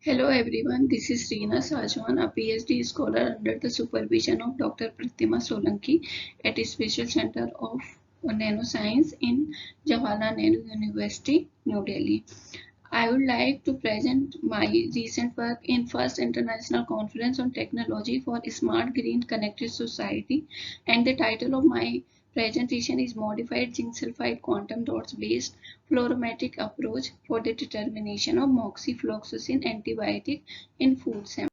Hello everyone, this is Reena Sajwan, a PhD scholar under the supervision of Dr. Pratima Solanki at the Special Center of Nanoscience in Jawaharlal Nehru University, New Delhi. I would like to present my recent work in first international conference on technology for smart green connected society, and the title of my presentation is modified zinc sulfide quantum dots based fluorometric approach for the determination of moxifloxacin antibiotic in food samples.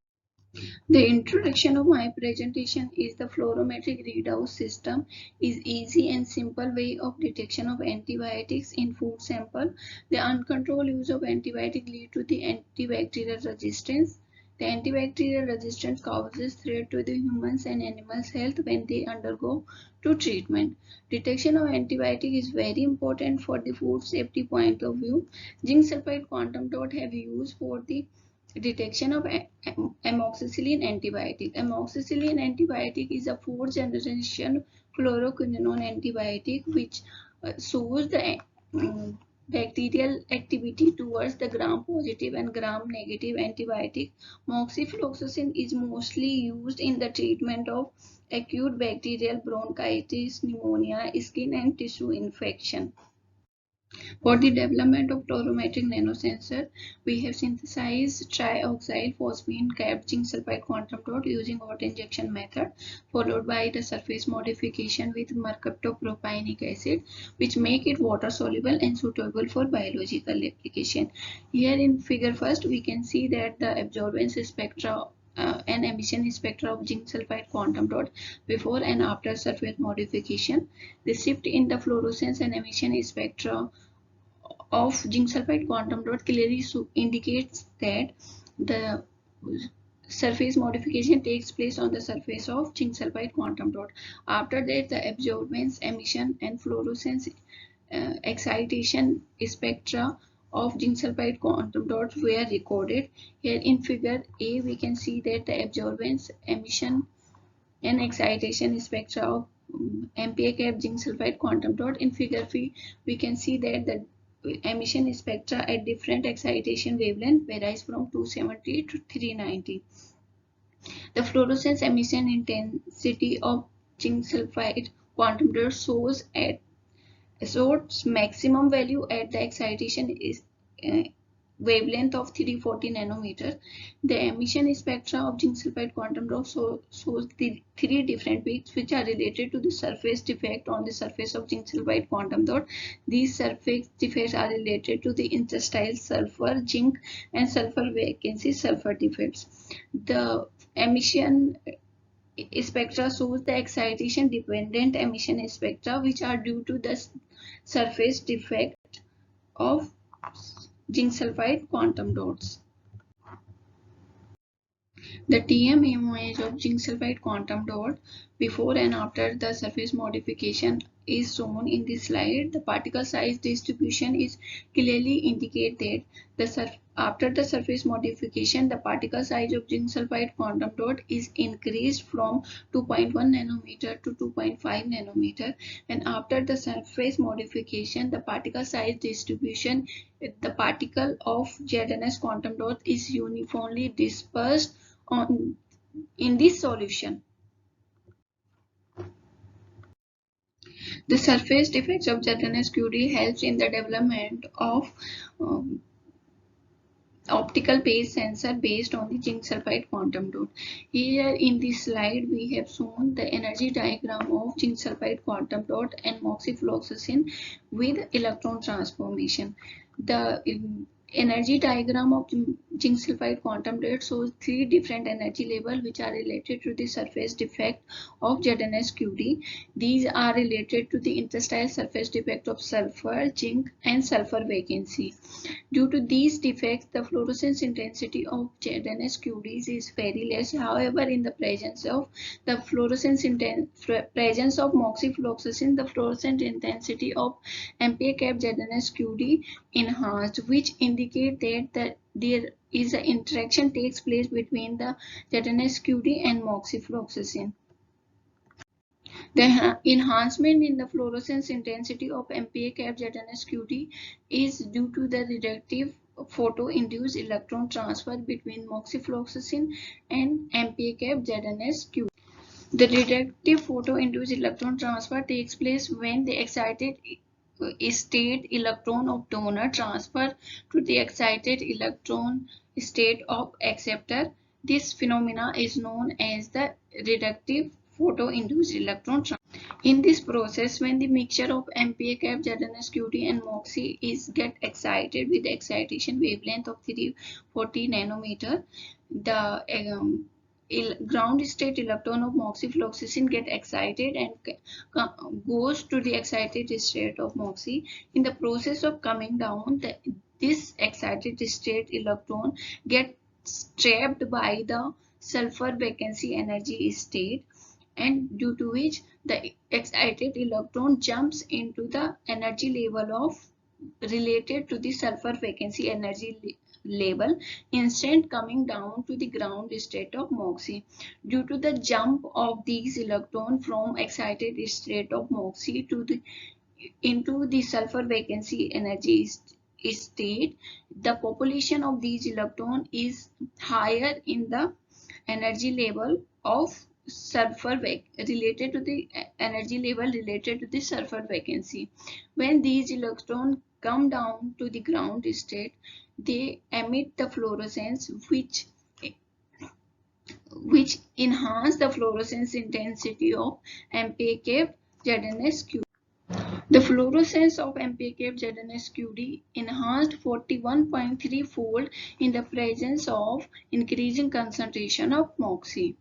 The introduction of my presentation is the fluorometric readout system is easy and simple way of detection of antibiotics in food sample. The uncontrolled use of antibiotic lead to the antibacterial resistance. The antibacterial resistance causes threat to the humans and animals' health when they undergo to treatment. Detection of antibiotic is very important for the food safety point of view. Zinc sulfide quantum dot have used for the detection of amoxicillin antibiotic. Amoxicillin antibiotic is a fourth generation fluoroquinolone antibiotic which shows the bacterial activity towards the gram positive and gram negative antibiotic. Moxifloxacin is mostly used in the treatment of acute bacterial bronchitis, pneumonia, skin and tissue infection. For the development of fluorometric nanosensor, we have synthesized trioxyl phosphine capped zinc sulfide quantum dot using auto-injection method, followed by the surface modification with mercaptopropanic acid, which make it water soluble and suitable for biological application. Here in figure first, we can see that the absorbance spectra and emission spectra of zinc sulfide quantum dot before and after surface modification. The shift in the fluorescence and emission spectra of zinc sulfide quantum dot clearly indicates that the surface modification takes place on the surface of zinc sulfide quantum dot. After that, the absorbance, emission, and fluorescence excitation spectra of zinc sulfide quantum dots were recorded. Here in figure A, we can see that the absorbance, emission, and excitation spectra of MPA cap zinc sulfide quantum dot. In figure B, we can see that the emission spectra at different excitation wavelength varies from 270 to 390. The fluorescence emission intensity of zinc sulfide quantum dot shows maximum value at the excitation is wavelength of 340 nanometer. The emission spectra of zinc sulfide quantum dot shows the three different peaks which are related to the surface defect on the surface of zinc sulfide quantum dot. These surface defects are related to the interstitial sulfur, zinc, and sulfur vacancy sulfur defects. The emission spectra shows the excitation dependent emission spectra which are due to the surface defect of zinc sulfide quantum dots. The TM image of zinc sulfide quantum dot before and after the surface modification is shown in this slide. The particle size distribution is clearly indicate that after the surface modification, the particle size of zinc sulfide quantum dot is increased from 2.1 nanometer to 2.5 nanometer, and after the surface modification, the particle size distribution, the particle of ZNS quantum dot is uniformly dispersed in this solution. The surface defects of ZNS-QD helps in the development of optical phase sensor based on the zinc sulfide quantum dot. Here in this slide we have shown the energy diagram of zinc sulfide quantum dot and moxifloxacin with electron transformation. The energy diagram of zinc sulfide quantum dot shows three different energy levels which are related to the surface defect of ZNS-QD. These are related to the interstitial surface defect of sulfur, zinc, and sulfur vacancy. Due to these defects, the fluorescence intensity of ZNS-QDs is very less. However, in the presence of moxifloxacin, the fluorescent intensity of MPA cap ZNS-QD enhanced, which indicate that there is an interaction takes place between the ZNS-QD and moxifloxacin. The enhancement in the fluorescence intensity of MPA cap ZNS-QD is due to the reductive photo-induced electron transfer between moxifloxacin and MPA-cap ZNS-Q. The reductive photo-induced electron transfer takes place when the excited state electron of donor transfer to the excited electron state of acceptor. This phenomena is known as the reductive photo-induced electron transfer. In this process, when the mixture of MPA-cap, ZNS-QD and MOXIE is get excited with the excitation wavelength of 340 nanometer, the ground state electron of moxifloxacin get excited and goes to the excited state of MOXIE. In the process of coming down, this excited state electron gets trapped by the sulfur vacancy energy state, and due to which the excited electron jumps into the energy level of related to the sulfur vacancy energy level, instead coming down to the ground state of MOXIE. Due to the jump of these electrons from excited state of MOXIE to the into the sulfur vacancy energy state, the population of these electrons is higher in the energy level of sulfur related to the energy level related to the sulfur vacancy. When these electrons come down to the ground state, they emit the fluorescence which enhance the fluorescence intensity of MPA-cap ZNS-Q. The fluorescence of MPA-cap ZNS-QD enhanced 41.3 fold in the presence of increasing concentration of MOXIE.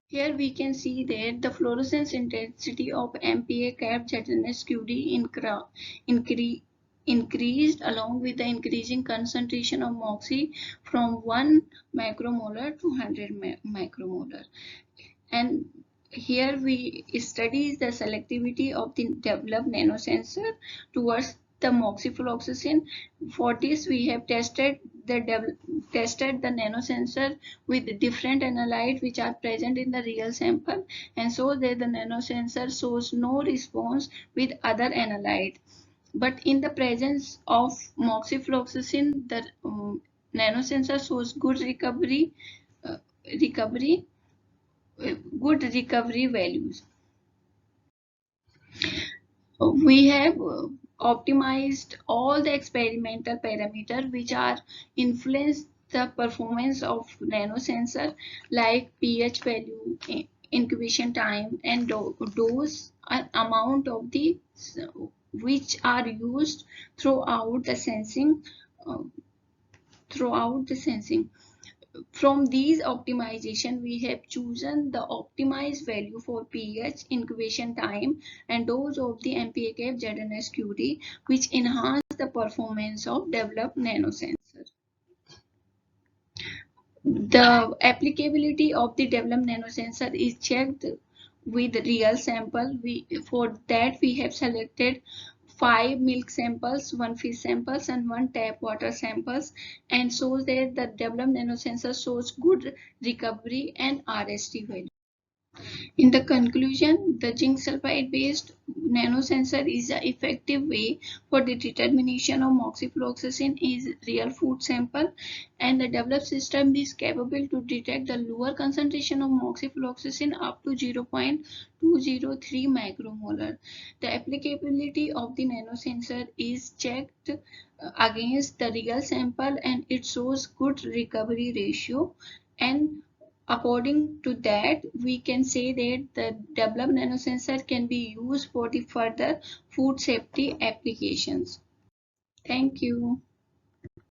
Here we can see that the fluorescence intensity of MPA-cap ZNS-QD increased along with the increasing concentration of MOXIE from 1 micromolar to 100 micromolar. And here we study the selectivity of the developed nanosensor towards the moxifloxacin. For this we have tested the nanosensor with different analytes which are present in the real sample, and so that the nanosensor shows no response with other analytes. But in the presence of moxifloxacin, the nanosensor shows good recovery values. We have optimized all the experimental parameters which are influence the performance of nanosensor, like pH value, incubation time, and dose and amount of the which are used throughout the sensing. From these optimization, we have chosen the optimized value for pH, incubation time, and dose of the MPA-cap ZNS-QD, which enhance the performance of developed nanosensor. The applicability of the developed nanosensor is checked with real sample. For that we have selected 5 milk samples, 1 fish samples, and 1 tap water samples, and shows that the developed nanosensor shows good recovery and RST value. In the conclusion, the zinc sulfide based nanosensor is an effective way for the determination of moxifloxacin in real food sample, and the developed system is capable to detect the lower concentration of moxifloxacin up to 0.203 micromolar. The applicability of the nanosensor is checked against the real sample, and it shows good recovery ratio, and according to that, we can say that the developed nanosensor can be used for the further food safety applications. Thank you.